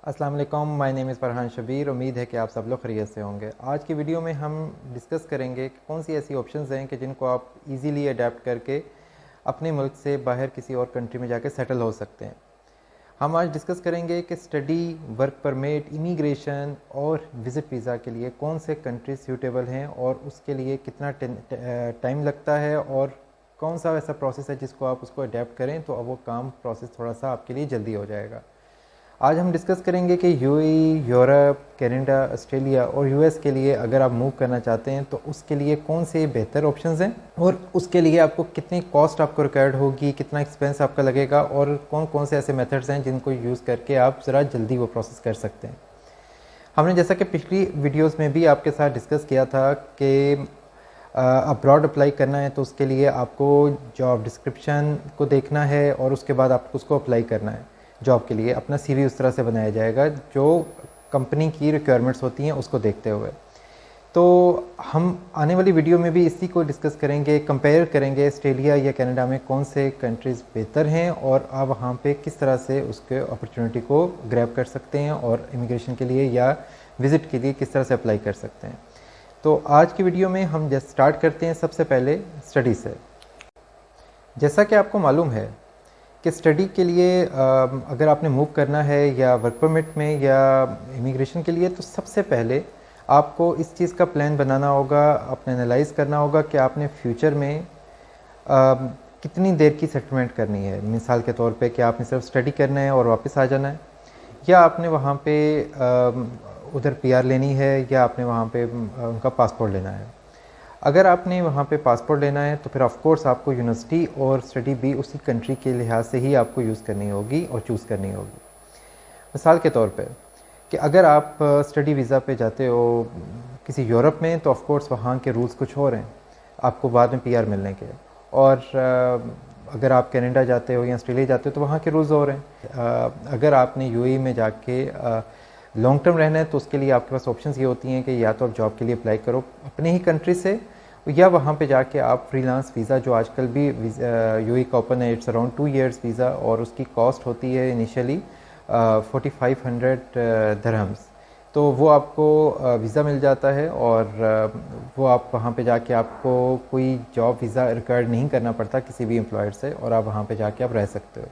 अस्सलाम वालेकुम, my name is Farhan Shabir. उम्मीद है कि आप सब लोग खैरियत से होंगे। आज की वीडियो में हम डिस्कस करेंगे कि कौन सी ऐसी ऑप्शंस हैं कि जिनको आप इजीली अडेप्ट करके अपने मुल्क से बाहर किसी और कंट्री में जाके सेटल हो सकते हैं। हम आज डिस्कस करेंगे कि स्टडी, वर्क परमिट, इमिग्रेशन और विज़िट वीज़ा के लिए कौन से कंट्रीज सूटेबल हैं और उसके लिए कितना टाइम लगता है और कौन सा ऐसा प्रोसेस है जिसको आप उसको अडेप्ट करें तो अब वो काम प्रोसेस थोड़ा सा आपके लिए जल्दी हो जाएगा। आज हम डिस्कस करेंगे कि यूएई, यूरोप, कनाडा, ऑस्ट्रेलिया और यूएस के लिए अगर आप मूव करना चाहते हैं तो उसके लिए कौन से बेहतर ऑप्शंस हैं और उसके लिए आपको कितनी कॉस्ट आपको रिक्वायर्ड होगी, कितना एक्सपेंस आपका लगेगा और कौन कौन से ऐसे मेथड्स हैं जिनको यूज़ करके आप ज़रा जल्दी वो प्रोसेस कर सकते हैं। हमने जैसा कि पिछली वीडियोज़ में भी आपके साथ डिस्कस किया था कि अब्रॉड अप्लाई करना है तो उसके लिए आपको जॉब डिस्क्रिप्शन को देखना है और उसके बाद आपको उसको अप्लाई करना है। जॉब के लिए अपना सीवी उस तरह से बनाया जाएगा जो कंपनी की रिक्वायरमेंट्स होती हैं उसको देखते हुए। तो हम आने वाली वीडियो में भी इसी को डिस्कस करेंगे, कंपेयर करेंगे ऑस्ट्रेलिया या कनाडा में कौन से कंट्रीज़ बेहतर हैं और आप वहाँ पे किस तरह से उसके अपॉर्चुनिटी को ग्रैब कर सकते हैं और इमिग्रेशन के लिए या विज़िट के लिए किस तरह से अप्लाई कर सकते हैं। तो आज की वीडियो में हम जस्ट स्टार्ट करते हैं सबसे पहले स्टडी से। जैसा कि आपको मालूम है कि स्टडी के लिए अगर आपने मूव करना है या वर्क परमिट में या इमिग्रेशन के लिए तो सबसे पहले आपको इस चीज़ का प्लान बनाना होगा, अपने एनालाइज करना होगा कि आपने फ्यूचर में कितनी देर की सेटलमेंट करनी है। मिसाल के तौर पे कि आपने सिर्फ स्टडी करना है और वापस आ जाना है, या आपने वहाँ पे उधर पीआर लेनी है, या आपने वहाँ पे उनका पासपोर्ट लेना है। अगर आपने वहाँ पे पासपोर्ट लेना है तो फिर ऑफ कोर्स आपको यूनिवर्सिटी और स्टडी भी उसी कंट्री के लिहाज से ही आपको यूज़ करनी होगी और चूज़ करनी होगी। मिसाल के तौर पे कि अगर आप स्टडी वीज़ा पे जाते हो किसी यूरोप में तो ऑफ कोर्स वहाँ के रूल्स कुछ और हैं आपको बाद में पीआर मिलने के, और अगर आप कनाडा जाते हो या ऑस्ट्रेलिया जाते हो तो वहाँ के रूल्स और हैं। अगर आपने यूएई में जाके लॉन्ग टर्म रहना है तो उसके लिए आपके पास ऑप्शंस ये होती हैं कि या तो आप जॉब के लिए अप्लाई करो अपने ही कंट्री से, या वहाँ पे जाके आप फ्रीलांस वीज़ा जो आजकल भी यूएई का ओपन है, इट्स अराउंड 2 इयर्स वीज़ा और उसकी कॉस्ट होती है इनिशियली 4500 दरहम्स। तो वो आपको वीज़ा मिल जाता है और वो आप वहाँ पे जाके आपको कोई जॉब वीज़ा रिक्वायर्ड नहीं करना पड़ता किसी भी एम्प्लॉयर से, और आप वहाँ पे जाके आप रह सकते हो।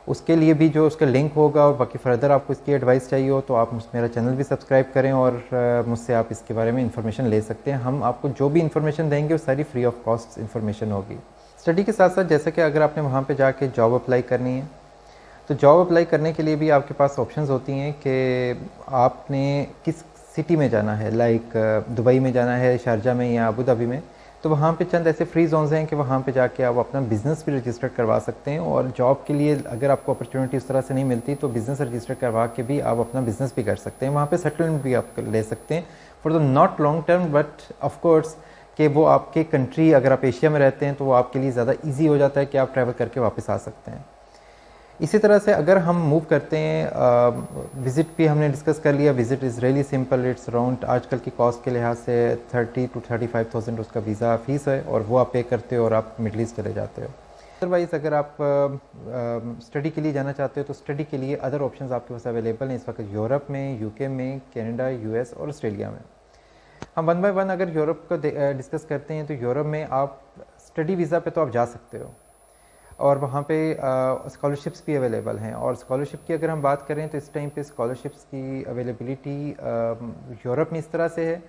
उसके लिए भी जो उसका लिंक होगा और बाकी फर्दर आपको इसकी एडवाइस चाहिए हो तो आप मेरा चैनल भी सब्सक्राइब करें और मुझसे आप इसके बारे में इन्फॉर्मेशन ले सकते हैं। हम आपको जो भी इन्फॉर्मेशन देंगे वो सारी फ्री ऑफ कॉस्ट इन्फॉर्मेशन होगी। स्टडी के साथ साथ जैसे कि अगर आपने वहाँ पे जाके जॉब अप्लाई करनी है तो जॉब अप्लाई करने के लिए भी आपके पास ऑप्शंस होती हैं कि आपने किस सिटी में जाना है, लाइक दुबई में जाना है, शारजा में या अबू धाबी में। तो वहाँ पे चंद ऐसे फ्री जोन्स हैं कि वहाँ पे जाके आप अपना बिज़नेस भी रजिस्टर करवा सकते हैं, और जॉब के लिए अगर आपको अपॉर्चुनिटी उस तरह से नहीं मिलती तो बिज़नेस रजिस्टर करवा के भी आप अपना बिज़नेस भी कर सकते हैं। वहाँ पे सेटलमेंट भी आप ले सकते हैं for the not long term, but of course कि वो आपके कंट्री, अगर आप एशिया में रहते हैं तो वो आपके लिए ज़्यादा ईजी हो जाता है कि आप ट्रैवल करके वापस आ सकते हैं। इसी तरह से अगर हम मूव करते हैं, विज़िट भी हमने डिस्कस कर लिया। Visit is really simple, it's around आजकल की कॉस्ट के लिहाज से 30 to 35,000 उसका वीज़ा फ़ीस है और वो आप पे करते हो और आप मिडल ईस्ट चले जाते हो। अदरवाइज़ अगर आप स्टडी के लिए जाना चाहते हो तो स्टडी के लिए अदर ऑप्शंस आपके पास अवेलेबल हैं इस वक्त यूरोप में, यूके में, कनाडा, यूएस और ऑस्ट्रेलिया में। हम वन बाय वन अगर यूरोप को डिस्कस करते हैं तो यूरोप में आप स्टडी वीज़ा पे तो आप जा सकते हो और वहाँ पे स्कॉलरशिप्स भी अवेलेबल हैं। और स्कॉलरशिप की अगर हम बात करें तो इस टाइम पे स्कॉलरशिप्स की अवेलेबिलिटी यूरोप में इस तरह से है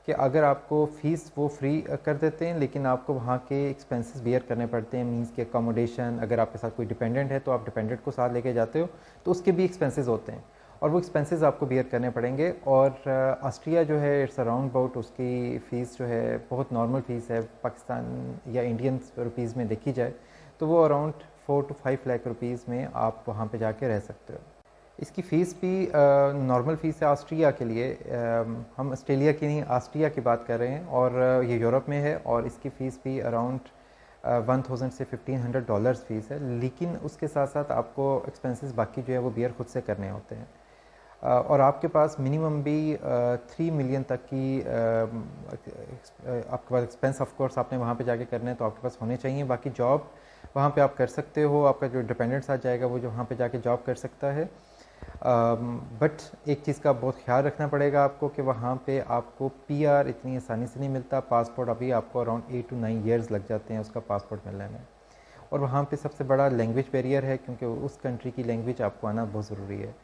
कि अगर आपको फ़ीस वो फ्री कर देते हैं, लेकिन आपको वहाँ के एक्सपेंसेस बियर करने पड़ते हैं। मींस के अकोमोडेशन, अगर आपके साथ कोई डिपेंडेंट है तो आप डिपेंडेंट को साथ लेके जाते हो तो उसके भी एक्सपेंसेस होते हैं और वो एक्सपेंसेस आपको बियर करने पड़ेंगे। और ऑस्ट्रिया जो है इट्स अराउंड अबाउट, उसकी फ़ीस जो है बहुत नॉर्मल फ़ीस है, पाकिस्तान या इंडियन रुपीज़ में देखी जाए तो वो अराउंड 4 to 5 लाख रुपीज़ में आप वहाँ पे जाके रह सकते हो। इसकी फ़ीस भी नॉर्मल फ़ीस है ऑस्ट्रिया के लिए। हम ऑस्ट्रेलिया की नहीं, ऑस्ट्रिया की बात कर रहे हैं और ये यूरोप में है और इसकी फ़ीस भी अराउंड 1000 से $1500 फ़ीस है। लेकिन उसके साथ साथ आपको एक्सपेंसेस बाकी जो है वो बियर खुद से करने होते हैं और आपके पास मिनिमम भी 3 मिलियन तक की आपके पास एक्सपेंस ऑफ कोर्स आपने वहाँ पे जाके करने हैं तो आपके पास होने चाहिए। बाकी जॉब वहाँ पे आप कर सकते हो, आपका जो डिपेंडेंट साथ जाएगा वो जो वहाँ पे जाके जॉब कर सकता है। बट एक चीज़ का बहुत ख्याल रखना पड़ेगा आपको कि वहाँ पे आपको पीआर इतनी आसानी से नहीं मिलता। पासपोर्ट अभी आपको अराउंड 8 to 9 ईयर्स लग जाते हैं उसका पासपोर्ट मिलने में। और वहाँ पे सबसे बड़ा लैंग्वेज बैरियर है, क्योंकि उस कंट्री की लैंग्वेज आपको आना बहुत ज़रूरी है।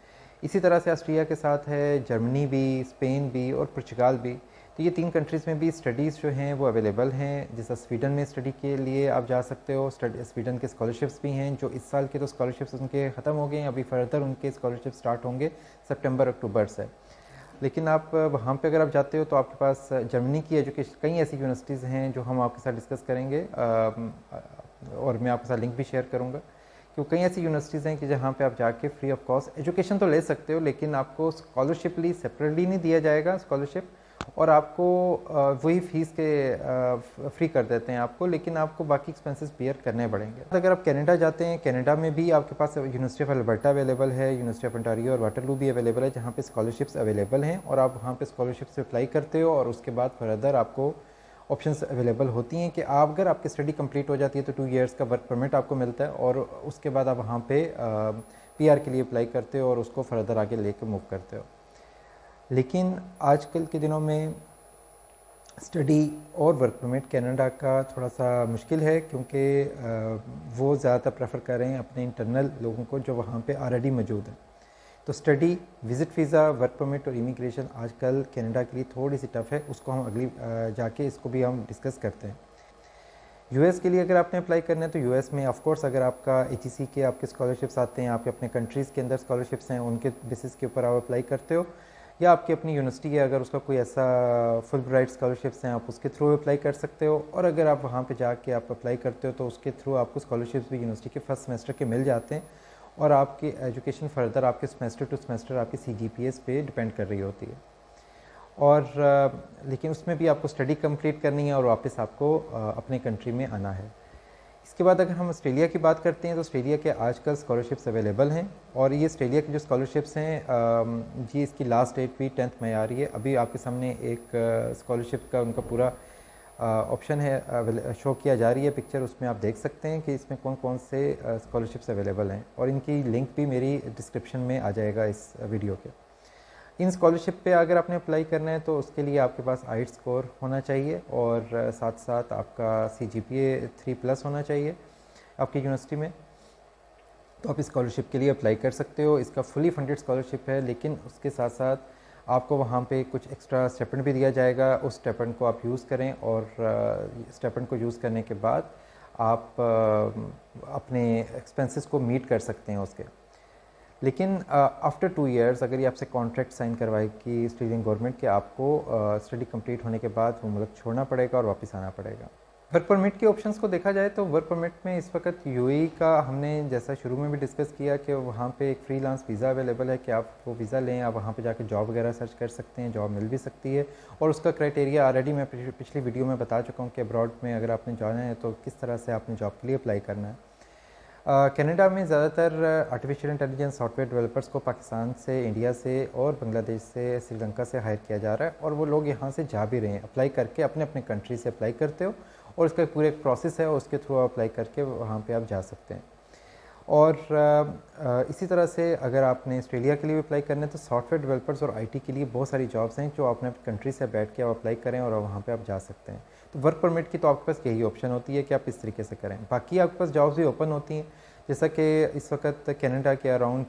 इसी तरह से ऑस्ट्रिया के साथ है जर्मनी भी, स्पेन भी और पुर्तगाल भी। तो ये 3 कंट्रीज़ में भी स्टडीज़ जो हैं वो अवेलेबल हैं। जैसा स्वीडन में स्टडी के लिए आप जा सकते हो, स्वीडन के स्कॉलरशिप्स भी हैं, जो इस साल के तो स्कॉलरशिप्स उनके ख़त्म हो गए हैं, अभी फर्दर उनके स्कॉलरशिप स्टार्ट होंगे सितंबर अक्टूबर से। लेकिन आप वहाँ पे अगर आप जाते हो तो आपके पास जर्मनी की एजुकेशन कई ऐसी यूनिवर्सिटीज़ हैं जो हम आपके साथ डिस्कस करेंगे, और मैं आपके साथ लिंक भी शेयर करूँगा। क्योंकि कई ऐसी यूनिवर्सिटीज़ हैं कि जहाँ पे आप जाके फ्री ऑफ कॉस्ट एजुकेशन तो ले सकते हो, लेकिन आपको स्कॉलरशिपली सेपरेटली नहीं दिया जाएगा स्कॉलरशिप, और आपको वही फ़ीस के फ्री कर देते हैं आपको, लेकिन आपको बाकी एक्सपेंसेस बियर करने पड़ेंगे। अगर आप कनाडा जाते हैं, कनाडा में भी आपके पास यूनिवर्सिटी ऑफ अल्बर्टा अवेलेबल है, यूनिवर्सिटी ऑफ ओंटारियो और वाटरलू भी अवेलेबल है, जहाँ पे स्कॉलरशिप्स अवेलेबल हैं, और आप वहाँ पे स्कॉलरशिप्स अप्लाई करते हो और उसके बाद फर्दर आपको ऑप्शंस अवेलेबल होती हैं कि आप अगर आपकी स्टडी कंप्लीट हो जाती है तो 2 ईयर्स का वर्क परमिट आपको मिलता है, और उसके बाद आप वहाँ पे पीआर के लिए अप्लाई करते हो और उसको फर्दर आगे लेके मूव करते हो। लेकिन आजकल के दिनों में स्टडी और वर्क परमिट कनाडा का थोड़ा सा मुश्किल है, क्योंकि वो ज़्यादातर प्रेफर कर रहे हैं अपने इंटरनल लोगों को जो वहाँ पे ऑलरेडी मौजूद हैं। तो study, visit visa, work permit और इमिग्रेशन आजकल कनाडा के लिए थोड़ी सी टफ़ है, उसको हम अगली जाके इसको भी हम डिस्कस करते हैं। यूएस के लिए अगर आपने अप्लाई करना है तो यूएस में ऑफ कोर्स अगर आपका एचईसी के आपके स्कॉलरशिप्स आते हैं, आपके अपने कंट्रीज़ के अंदर स्कॉलरशिप्स हैं, उनके बेसिस के ऊपर आप अप्लाई करते हो, या आपकी अपनी यूनिवर्सिटी है अगर उसका कोई ऐसा फुल ब्राइट स्कॉलरशिप्स हैं आप उसके थ्रू अप्लाई कर सकते हो। और अगर आप वहाँ पे जाके आप अप्लाई करते हो तो उसके थ्रू आपको स्कॉलरशिप्स भी यूनिवर्सिटी के फर्स्ट सेमेस्टर के मिल जाते हैं, और आपकी एजुकेशन फर्दर आपके सेमेस्टर टू सेमेस्टर आपकी सीजीपीएस पे डिपेंड कर रही होती है। और लेकिन उसमें भी आपको स्टडी कंप्लीट करनी है और वापस आपको अपने कंट्री में आना है। इसके बाद अगर हम ऑस्ट्रेलिया की बात करते हैं तो ऑस्ट्रेलिया के आजकल स्कॉलरशिप्स अवेलेबल हैं, और ये ऑस्ट्रेलिया की जो स्कॉलरशिप्स हैं जी इसकी लास्ट डेट भी 10 मई आ रही है। अभी आपके सामने एक स्कॉलरशिप का उनका पूरा ऑप्शन है, शो किया जा रही है पिक्चर, उसमें आप देख सकते हैं कि इसमें कौन कौन से स्कॉलरशिप्स अवेलेबल हैं, और इनकी लिंक भी मेरी डिस्क्रिप्शन में आ जाएगा इस वीडियो के। इन स्कॉलरशिप पे अगर आपने अप्लाई करना है तो उसके लिए आपके पास आइट स्कोर होना चाहिए, और साथ साथ आपका CGPA 3+ होना चाहिए आपकी यूनिवर्सिटी में, तो आप इस स्कॉलरशिप के लिए अप्लाई कर सकते हो। इसका फुली फंडेड स्कॉलरशिप है, लेकिन उसके साथ साथ आपको वहाँ पे कुछ एक्स्ट्रा स्टेपेंड भी दिया जाएगा। उस स्टेपेंड को आप यूज़ करें, और स्टेपेंड को यूज़ करने के बाद आप अपने एक्सपेंसेस को मीट कर सकते हैं उसके। लेकिन आफ्टर 2 ईयर्स अगर ये आपसे कॉन्ट्रैक्ट साइन करवाएगी ऑस्ट्रेलियन गवर्नमेंट कि आपको स्टडी कंप्लीट होने के बाद वो मुल्क छोड़ना पड़ेगा और वापस आना पड़ेगा। वर्क परमिट के ऑप्शंस को देखा जाए तो वर्क परमिट में इस वक्त यूएई का हमने जैसा शुरू में भी डिस्कस किया कि वहाँ पे एक फ्रीलांस वीज़ा अवेलेबल है कि आप वो वीज़ा लें, आप वहाँ पे जाके जॉब वगैरह सर्च कर सकते हैं, जॉब मिल भी सकती है। और उसका क्राइटेरिया ऑलरेडी मैं पिछली वीडियो में बता चुका हूँ कि अब्रॉड में अगर आपने जाना है तो किस तरह से आपने जॉब के लिए अप्लाई करना है। कनाडा में ज़्यादातर आर्टिफिशियल इंटेलिजेंस सॉफ्टवेयर डेवलपर्स को पाकिस्तान से, इंडिया से और बांग्लादेश से, श्रीलंका से हायर किया जा रहा है, और वो लोग यहाँ से जा भी रहे हैं। अप्लाई करके अपने अपने कंट्री से अप्लाई करते हो, और उसका पूरा एक प्रोसेस है, और उसके थ्रू अप्लाई करके वहाँ पे आप जा सकते हैं। और इसी तरह से अगर आपने ऑस्ट्रेलिया के लिए भी अप्लाई करना है तो सॉफ्टवेयर डेवलपर्स और आईटी के लिए बहुत सारी जॉब्स हैं जो अपने कंट्री से बैठ के आप अप्लाई करें और वहाँ पे आप जा सकते हैं। तो वर्क परमिट की तो आपके पास यही ऑप्शन होती है कि आप इस तरीके से करें। बाकी आपके पास जॉब्स भी ओपन होती हैं, जैसा कि इस वक्त कनाडा के अराउंड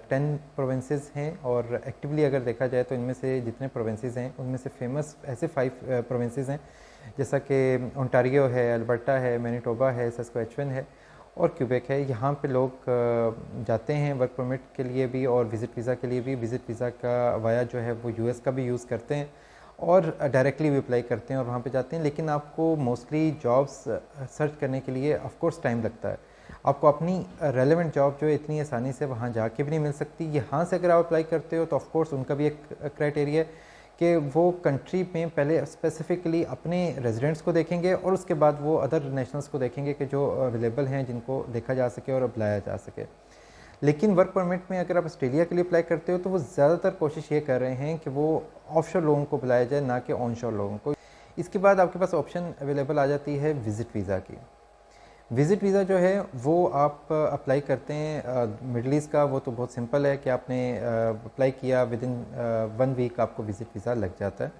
10 प्रोविंसेस हैं, और एक्टिवली अगर देखा जाए तो इनमें से जितने प्रोविंसेस हैं उनमें से फेमस ऐसे 5 प्रोविंसेस हैं, जैसा कि ओंटारियो है, अल्बर्टा है, मैनिटोबा है, सस्क्वेचुअन है और क्यूबेक है। यहाँ पे लोग जाते हैं वर्क परमिट के लिए भी और विज़िट वीज़ा के लिए भी। विज़िट वीज़ा का वाया जो है वो यूएस का भी यूज़ करते हैं और डायरेक्टली भी अप्लाई करते हैं और वहाँ पे जाते हैं। लेकिन आपको मोस्टली जॉब्स सर्च करने के लिए ऑफ कोर्स टाइम लगता है। आपको अपनी रेलेवेंट जॉब जो है इतनी आसानी से वहाँ जाके भी नहीं मिल सकती। यहाँ से अगर आप अप्लाई करते हो तो ऑफ कोर्स उनका भी एक क्राइटेरिया है कि वो कंट्री में पहले स्पेसिफ़िकली अपने रेजिडेंट्स को देखेंगे और उसके बाद वो अदर नेशनल्स को देखेंगे कि जो अवेलेबल हैं, जिनको देखा जा सके और बुलाया जा सके। लेकिन वर्क परमिट में अगर आप ऑस्ट्रेलिया के लिए अप्लाई करते हो तो वो ज़्यादातर कोशिश ये कर रहे हैं कि वो ऑफशोर लोगों को बुलाया जाए, ना कि ऑनशोर लोगों को। इसके बाद आपके पास ऑप्शन अवेलेबल आ जाती है विज़िट वीज़ा की। विज़िट वीज़ा जो है वो आप अप्लाई करते हैं मिडल ईस्ट का, वो तो बहुत सिंपल है कि आपने अप्लाई किया विद इन 1 वीक आपको विज़िट वीज़ा लग जाता है।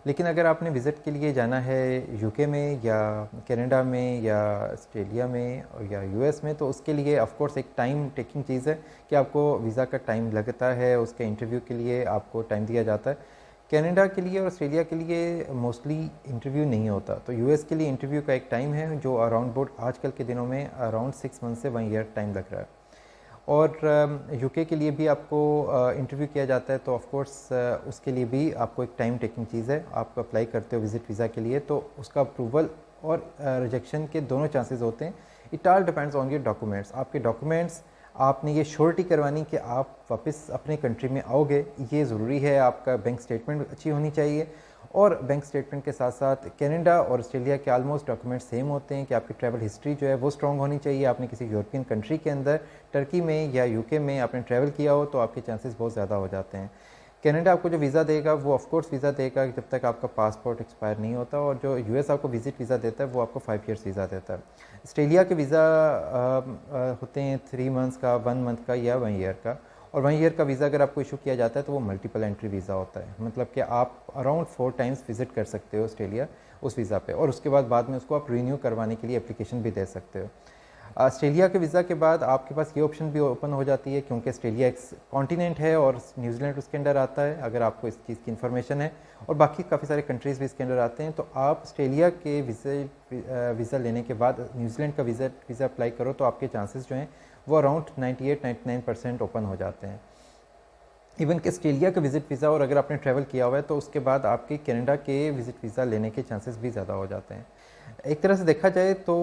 लेकिन अगर आपने विज़िट के लिए जाना है यूके में या कनाडा में या ऑस्ट्रेलिया में या यूएस में, तो उसके लिए ऑफ कोर्स एक टाइम टेकिंग चीज़ है कि आपको वीज़ा का टाइम लगता है, उसके इंटरव्यू के लिए आपको टाइम दिया जाता है। कनाडा के लिए और ऑस्ट्रेलिया के लिए मोस्टली इंटरव्यू नहीं होता, तो यूएस के लिए इंटरव्यू का एक टाइम है जो अराउंड बोर्ड आजकल के दिनों में अराउंड 6 मंथ से 1 ईयर टाइम लग रहा है। और यूके के लिए भी आपको इंटरव्यू किया जाता है, तो ऑफ कोर्स उसके लिए भी आपको एक टाइम टेकिंग चीज़ है। आप अप्लाई करते हो विज़िट वीज़ा के लिए, तो उसका अप्रूवल और रिजेक्शन के दोनों चांसेस होते हैं। It all depends on your documents. आपके डॉक्यूमेंट्स, आपने ये श्योरिटी करवानी कि आप वापस अपने कंट्री में आओगे, ये ज़रूरी है। आपका बैंक स्टेटमेंट अच्छी होनी चाहिए, और बैंक स्टेटमेंट के साथ साथ कनाडा और ऑस्ट्रेलिया के ऑलमोस्ट डॉक्यूमेंट सेम होते हैं कि आपकी ट्रैवल हिस्ट्री जो है वो स्ट्रॉन्ग होनी चाहिए। आपने किसी यूरोपियन कंट्री के अंदर, टर्की में या यूके में आपने ट्रैवल किया हो, तो आपके चांसेस बहुत ज़्यादा हो जाते हैं। कनाडा आपको जो वीज़ा देगा वो ऑफ कोर्स वीज़ा देगा जब तक आपका पासपोर्ट एक्सपायर नहीं होता, और जो यूएस आपको विजिट वीज़ा देता है वो आपको 5 ईयर्स वीज़ा देता है। ऑस्ट्रेलिया के वीज़ा होते हैं 3 मंथ्स का, 1 मंथ का या 1 ईयर का। और 1 ईयर का वीज़ा अगर आपको इशू किया जाता है तो वो मल्टीपल एंट्री वीज़ा होता है, मतलब कि आप अराउंड 4 टाइम्स विजिट कर सकते हो ऑस्ट्रेलिया उस वीज़ा पे, और उसके बाद में उसको आप रीन्यू करवाने के लिए एप्लीकेशन भी दे सकते हो। ऑस्ट्रेलिया के वीज़ा के बाद आपके पास ये ऑप्शन भी ओपन हो जाती है, क्योंकि ऑस्ट्रेलिया एक कॉन्टिनेंट है और न्यूजीलैंड उसके अंदर आता है, अगर आपको इस चीज़ की इन्फॉर्मेशन है, और बाकी काफ़ी सारे कंट्रीज़ भी इसके अंदर आते हैं। तो आप ऑस्ट्रेलिया के वीज़ा लेने के बाद न्यूजीलैंड का वीज़ा अप्लाई करो, तो आपके चांसेस जो हैं वो अराउंड 98-99% ओपन हो जाते हैं। इवन कि ऑस्ट्रेलिया का विज़िट वीज़ा, और अगर आपने ट्रैवल किया हुआ है तो उसके बाद आपके कनाडा के विज़िट वीज़ा लेने के चांसेस भी ज़्यादा हो जाते हैं। एक तरह से देखा जाए तो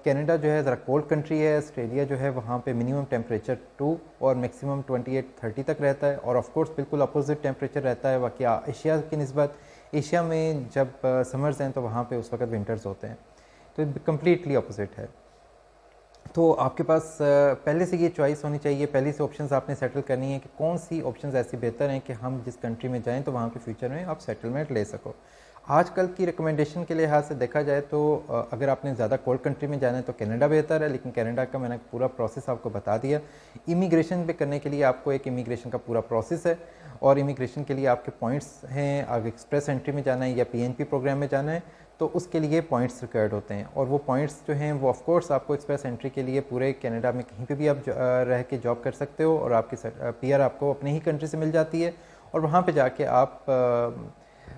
कनाडा जो है ज़रा कोल्ड कंट्री है, ऑस्ट्रेलिया जो है वहाँ पे मिनिमम टेम्परेचर 2 और मैक्सिमम 28-30 तक रहता है, और ऑफ कोर्स बिल्कुल अपोजिट टेम्परेचर रहता है बाकी एशिया की निस्बत। एशिया में जब समर्स हैं तो वहाँ पे उस वक्त विंटर्स होते हैं, तो कम्प्लीटली अपोजिट है। तो आपके पास पहले से ये चॉइस होनी चाहिए, पहले से ऑप्शंस आपने सेटल करनी है कि कौन सी ऑप्शंस ऐसी बेहतर हैं कि हम जिस कंट्री में जाएं तो वहाँ पे फ्यूचर में आप सेटलमेंट ले सको। आजकल की रिकमेंडेशन के लिहाज से देखा जाए तो अगर आपने ज़्यादा कोल्ड कंट्री में जाना है तो कनाडा बेहतर है, लेकिन कनाडा का मैंने पूरा प्रोसेस आपको बता दिया। इमिग्रेशन पे करने के लिए आपको एक इमिग्रेशन का पूरा प्रोसेस है, और इमिग्रेशन के लिए आपके पॉइंट्स हैं। अगर एक्सप्रेस एंट्री में जाना है या पीएनपी प्रोग्राम में जाना है तो उसके लिए पॉइंट्स रिक्वायर्ड होते हैं, और वो पॉइंट्स जो हैं वो ऑफ कोर्स आपको एक्सप्रेस एंट्री के लिए पूरे कनाडा में कहीं पे भी आप रह के जॉब कर सकते हो, और आपकी पीआर आपको अपने ही कंट्री से मिल जाती है, और वहाँ पे जाके आप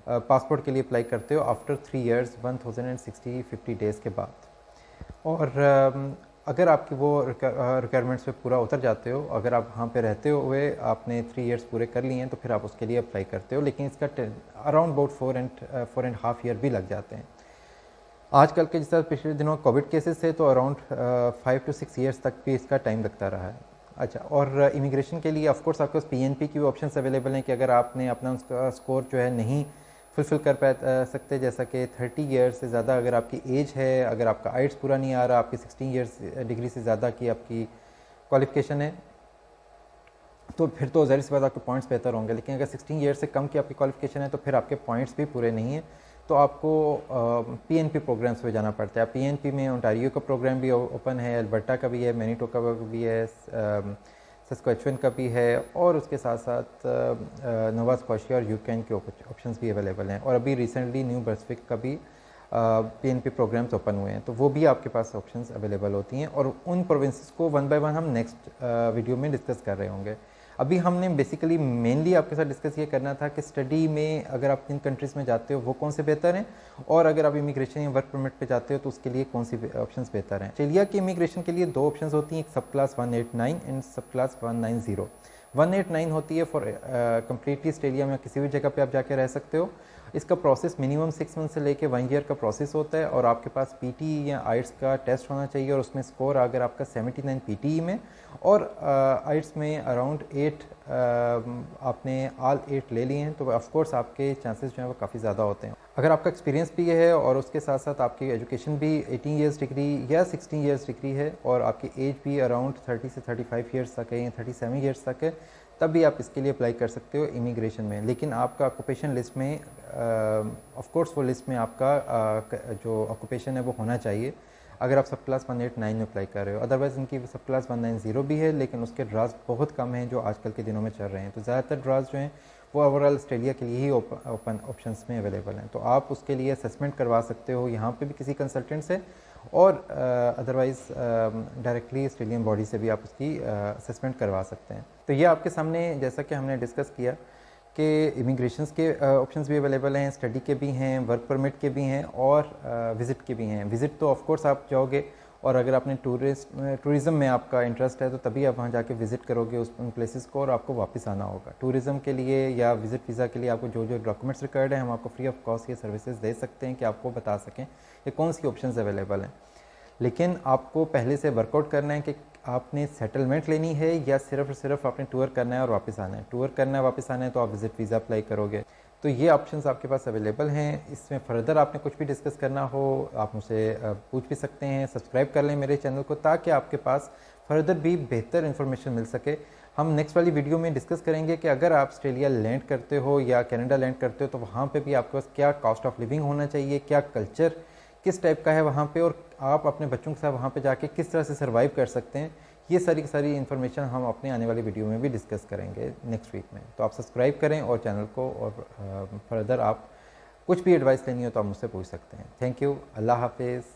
पासपोर्ट के लिए अप्लाई करते हो आफ्टर 3 ईयर्स 1060-50 डेज़ के बाद। और अगर आपकी वो रिक्वायरमेंट्स पे पूरा उतर जाते हो, अगर आप वहाँ पे रहते हुए आपने 3 ईयर्स पूरे कर लिए हैं, तो फिर आप उसके लिए अप्लाई करते हो, लेकिन इसका अराउंड अबाउट 4.5 ईयर भी लग जाते हैं। आजकल के जैसा पिछले दिनों कोविड केसेस थे तो अराउंड 5 to 6 ईयर्स तक भी इसका टाइम लगता रहा है। अच्छा, और इमिग्रेशन के लिए ऑफ कोर्स आपके पास पीएनपी की भी ऑप्शंस अवेलेबल हैं कि अगर आपने अपना उसका स्कोर जो है नहीं फुलफ़िल कर सकते, जैसा कि 30 ईयर्स से ज़्यादा अगर आपकी एज है, अगर आपका आइट्स पूरा नहीं आ रहा, आपकी 16 ईयर्स डिग्री से ज़्यादा की आपकी क्वालिफिकेशन है, तो फिर तो ज़ाहिर सी बात आपके पॉइंट्स बेहतर होंगे। लेकिन अगर 16 ईयर्स से कम की आपकी क्वालिफिकेशन है तो फिर आपके पॉइंट्स भी पूरे नहीं हैं, तो आपको पीएनपी प्रोग्राम्स पे जाना पड़ता है। पीएनपी में ओंटारियो का प्रोग्राम भी ओपन है, अल्बर्टा का भी है, मैनीटोबा का भी है, सस्क्वेचुअन का भी है, और उसके साथ साथ नोवा स्कॉशिया और यूक्रेन के ऑप्शंस भी अवेलेबल हैं, और अभी रिसेंटली न्यू ब्रंसविक का भी पीएनपी प्रोग्राम्स ओपन हुए हैं, तो वो भी आपके पास ऑप्शंस अवेलेबल होती हैं, और उन प्रोविंसेस को 1 by 1 हम नेक्स्ट वीडियो में डिस्कस कर रहे होंगे। अभी हमने बेसिकली मेनली आपके साथ डिस्कस ये करना था कि स्टडी में अगर आप जिन कंट्रीज़ में जाते हो वो कौन से बेहतर हैं, और अगर आप इमिग्रेशन या वर्क परमिट पे जाते हो तो उसके लिए कौन सी ऑप्शंस बेहतर हैं। ऑस्ट्रेलिया की इमिग्रेशन के लिए 2 ऑप्शंस होती हैं, एक सब क्लास 189 एंड सब क्लास 190। 189 होती है फॉर कम्प्लीटली ऑस्ट्रेलिया में किसी भी जगह पे आप जाके रह सकते हो। इसका प्रोसेस मिनिमम 6 मंथ से लेके 1 ईयर का प्रोसेस होता है, और आपके पास पीटी या आइट्स का टेस्ट होना चाहिए, और उसमें स्कोर अगर आपका 79 पीटी में और आइट्स में अराउंड 8 आपने ऑल 8 ले लिए हैं, तो ऑफ कोर्स आपके चांसेस जो हैं वो काफ़ी ज़्यादा होते हैं। अगर आपका एक्सपीरियंस भी है और उसके साथ साथ आपकी एजुकेशन भी 18 ईयर्स डिग्री या 16 ईयर्स डिग्री है, और आपकी एज भी अराउंड 30 से 35 ईयर्स तक है या 37 ईयर्स तक है, तब भी आप इसके लिए अप्लाई कर सकते हो इमिग्रेशन में। लेकिन आपका ऑक्यूपेशन लिस्ट में ऑफ कोर्स वो लिस्ट में आपका जो ऑक्यूपेशन है वो होना चाहिए। अगर आप सब क्लास 189 में अप्लाई कर रहे हो। अदरवाइज़ इनकी सब क्लास 190 भी है, लेकिन उसके ड्राज बहुत कम हैं जो आजकल के दिनों में चल रहे हैं। तो ज़्यादातर ड्राज जो हैं वो ओवरऑल ऑस्ट्रेलिया के लिए ही ओपन ऑप्शंस में अवेलेबल हैं। तो आप उसके लिए असेसमेंट करवा सकते हो यहाँ पे भी किसी कंसल्टेंट से, और अदरवाइज़ डायरेक्टली ऑस्ट्रेलियन बॉडी से भी आप उसकी असेसमेंट करवा सकते हैं। तो ये आपके सामने, जैसा कि हमने डिस्कस किया कि इमिग्रेशंस के ऑप्शंस भी अवेलेबल हैं, स्टडी के भी हैं, वर्क परमिट के भी हैं, और विज़िट के भी हैं। विज़िट तो ऑफ कोर्स आप जाओगे, और अगर आपने टूरिज़म में आपका इंटरेस्ट है तो तभी आप वहाँ जाके विज़िट करोगे उन प्लेसेस को, और आपको वापस आना होगा। टूरिज़म के लिए या विज़िट वीज़ा के लिए आपको जो जो डॉक्यूमेंट्स रिक्वायर्ड है, हम आपको फ्री ऑफ कॉस्ट ये सर्विसेज दे सकते हैं कि आपको बता सकें कि कौन सी ऑप्शंस अवेलेबल हैं। लेकिन आपको पहले से वर्कआउट करना है कि आपने सेटलमेंट लेनी है या सिर्फ आपने टूर करना है और वापस आना है। टूर करना है, वापस आना है, तो आप विज़िट वीज़ा अप्लाई करोगे। तो ये ऑप्शंस आपके पास अवेलेबल हैं। इसमें फ़र्दर आपने कुछ भी डिस्कस करना हो आप मुझसे पूछ भी सकते हैं। सब्सक्राइब कर लें मेरे चैनल को, ताकि आपके पास फ़र्दर भी बेहतर इन्फॉर्मेशन मिल सके। हम नेक्स्ट वाली वीडियो में डिस्कस करेंगे कि अगर आप ऑस्ट्रेलिया लैंड करते हो या कनाडा लैंड करते हो तो वहाँ पे भी आपके पास क्या कॉस्ट ऑफ लिविंग होना चाहिए, क्या कल्चर किस टाइप का है वहाँ पे, और आप अपने बच्चों के साथ वहाँ पे जाके किस तरह से सर्वाइव कर सकते हैं। ये सारी इन्फॉर्मेशन हम अपने आने वाली वीडियो में भी डिस्कस करेंगे नेक्स्ट वीक में। तो आप सब्सक्राइब करें और चैनल को, और फर्दर आप कुछ भी एडवाइस लेनी हो तो आप मुझसे पूछ सकते हैं। Thank you. अल्लाह हाफिज़।